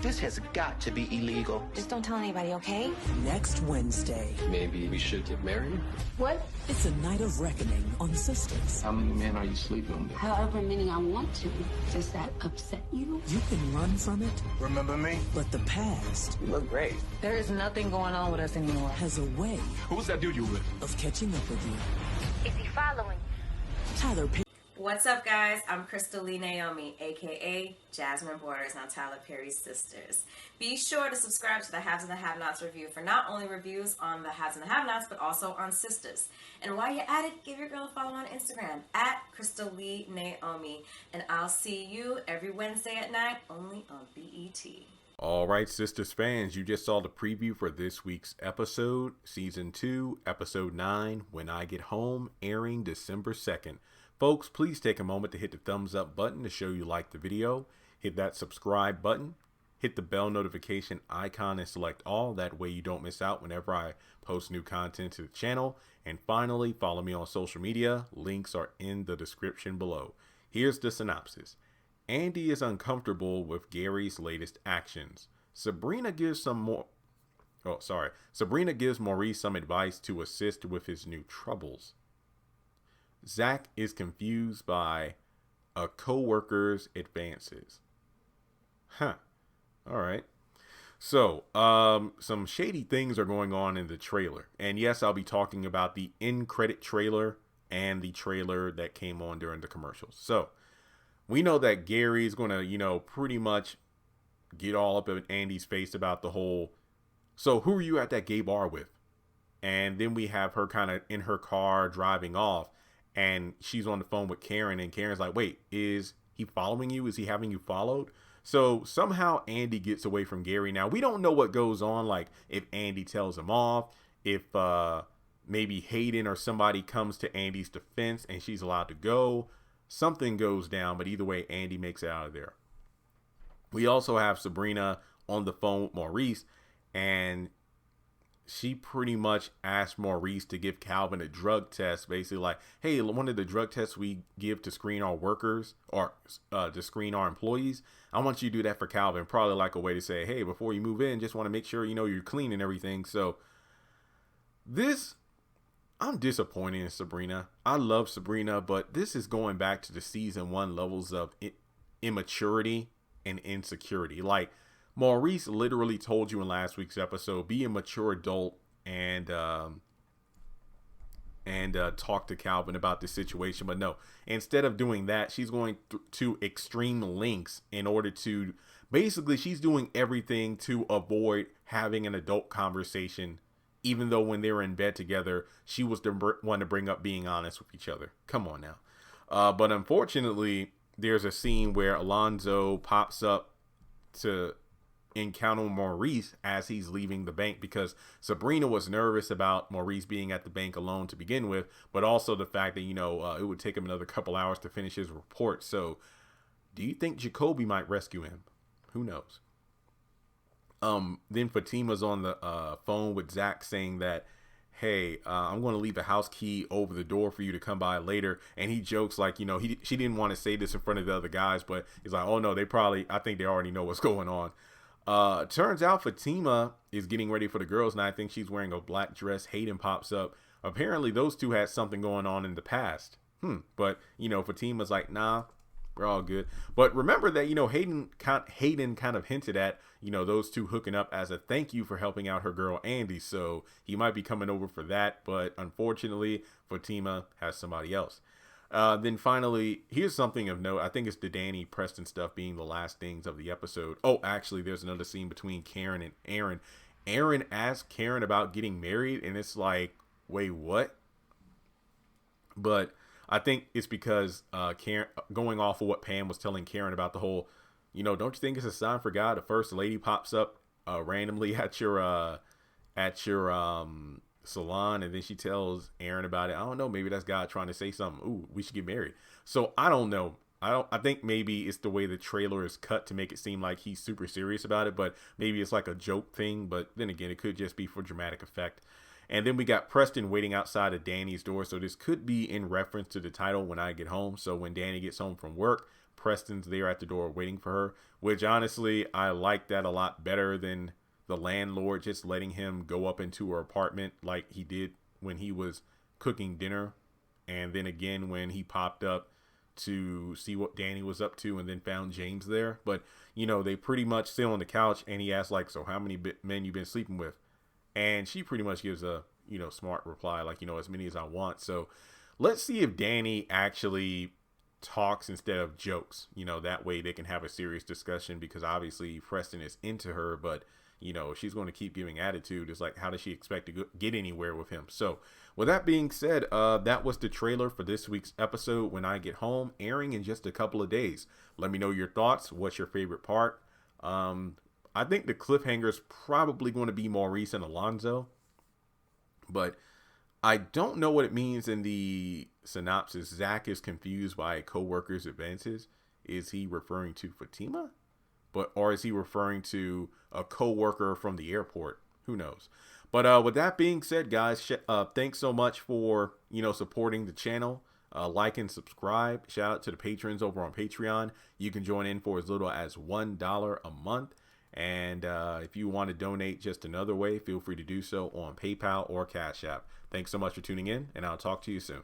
This has got to be illegal. Just don't tell anybody, okay? Next Wednesday. Maybe we should get married? What? It's a night of reckoning on Sistas. How many men are you sleeping with? However many I want to. Does that upset you? You can run from it. Remember me? But the past. You look great. There is nothing going on with us anymore. Has a way. Who's that dude you with? Of catching up with you. Is he following? Tyler Perry. What's up, guys? I'm Crystal Lee Naomi, aka Jasmine Borders on Tyler Perry's Sisters. Be sure to subscribe to the Haves and the Have-Nots review for not only reviews on the Haves and the Have-Nots, but also on Sisters. And while you're at it, give your girl a follow on Instagram at Crystal Lee Naomi. And I'll see you every Wednesday at 9, only on BET. All right, Sisters fans, you just saw the preview for this week's episode, Season 2, Episode 9, When I Get Home, airing December 2nd. Folks, please take a moment to hit the thumbs up button to show you like the video. Hit that subscribe button. Hit the bell notification icon and select all. That way you don't miss out whenever I post new content to the channel. And finally, follow me on social media. Links are in the description below. Here's the synopsis. Andy is uncomfortable with Gary's latest actions. Sabrina gives Maurice some advice to assist with his new troubles. Zach is confused by a co-worker's advances. All right. So, some shady things are going on in the trailer. And yes, I'll be talking about the in-credit trailer and the trailer that came on during the commercials. So, we know that Gary's going to, pretty much get all up in Andy's face about the whole, so who are you at that gay bar with? And then we have her kind of in her car driving off. And she's on the phone with Karen, and Karen's like, wait, is he following you? Is he having you followed? So somehow Andy gets away from Gary. Now, we don't know what goes on, like if Andy tells him off, if maybe Hayden or somebody comes to Andy's defense and she's allowed to go. Something goes down, but either way, Andy makes it out of there. We also have Sabrina on the phone with Maurice, and she pretty much asked Maurice to give Calvin a drug test, basically like, hey, one of the drug tests we give to screen our workers or to screen our employees, I want you to do that for Calvin. Probably like a way to say, hey, before you move in, just want to make sure, you're clean and everything. So I'm disappointed in Sabrina. I love Sabrina, but this is going back to the season 1 levels of immaturity and insecurity. Like, Maurice literally told you in last week's episode, be a mature adult and talk to Calvin about this situation. But no, instead of doing that, she's going to extreme lengths in order to, basically, she's doing everything to avoid having an adult conversation, even though when they were in bed together, she was the one to bring up being honest with each other. Come on now. But unfortunately, there's a scene where Alonzo pops up to encounter Maurice as he's leaving the bank, because Sabrina was nervous about Maurice being at the bank alone to begin with, but also the fact that, it would take him another couple hours to finish his report. So do you think Jacoby might rescue him? Who knows? Then Fatima's on the phone with Zach saying that, hey, I'm going to leave a house key over the door for you to come by later. And he jokes like, she didn't want to say this in front of the other guys, but he's like, oh no, I think they already know what's going on. Turns out Fatima is getting ready for the girls' night. I think she's wearing a black dress. Hayden pops up. Apparently those two had something going on in the past. But, Fatima's like, nah, we're all good. But remember that, Hayden kind of hinted at, those two hooking up as a thank you for helping out her girl Andy. So he might be coming over for that. But unfortunately, Fatima has somebody else. Then finally, here's something of note. I think it's the Danny Preston stuff being the last things of the episode. Oh, actually, there's another scene between Karen and Aaron. Aaron asked Karen about getting married, and it's like, wait, what? But I think it's because Karen, going off of what Pam was telling Karen about the whole, don't you think it's a sign for God? The first lady pops up randomly at your salon, and then she tells Aaron about it. I don't know, maybe that's God trying to say something. Ooh, we should get married. So I don't know. I think maybe it's the way the trailer is cut to make it seem like he's super serious about it, but maybe it's like a joke thing. But then again, it could just be for dramatic effect. And then we got Preston waiting outside of Danny's door. So this could be in reference to the title When I Get Home. So when Danny gets home from work, Preston's there at the door waiting for her, which honestly, I like that a lot better than the landlord just letting him go up into her apartment like he did when he was cooking dinner. And then again, when he popped up to see what Danny was up to and then found James there. But, you know, they pretty much sit on the couch and he asks like, so how many men you been sleeping with? And she pretty much gives a, you know, smart reply, like, you know, as many as I want. So let's see if Danny actually talks instead of jokes. You know, that way they can have a serious discussion, because obviously Preston is into her, but, you know, she's going to keep giving attitude. It's like, how does she expect to get anywhere with him? So with that being said, that was the trailer for this week's episode, When I Get Home, airing in just a couple of days. Let me know your thoughts. What's your favorite part? I think the cliffhanger is probably going to be Maurice and Alonzo, but I don't know what it means in the synopsis. Zach is confused by a co-worker's advances. Is he referring to Fatima? Or is he referring to a co-worker from the airport? Who knows? But with that being said, guys, thanks so much for, you know, supporting the channel. Like and subscribe. Shout out to the patrons over on Patreon. You can join in for as little as $1 a month. And if you want to donate just another way, feel free to do so on PayPal or Cash App. Thanks so much for tuning in, and I'll talk to you soon.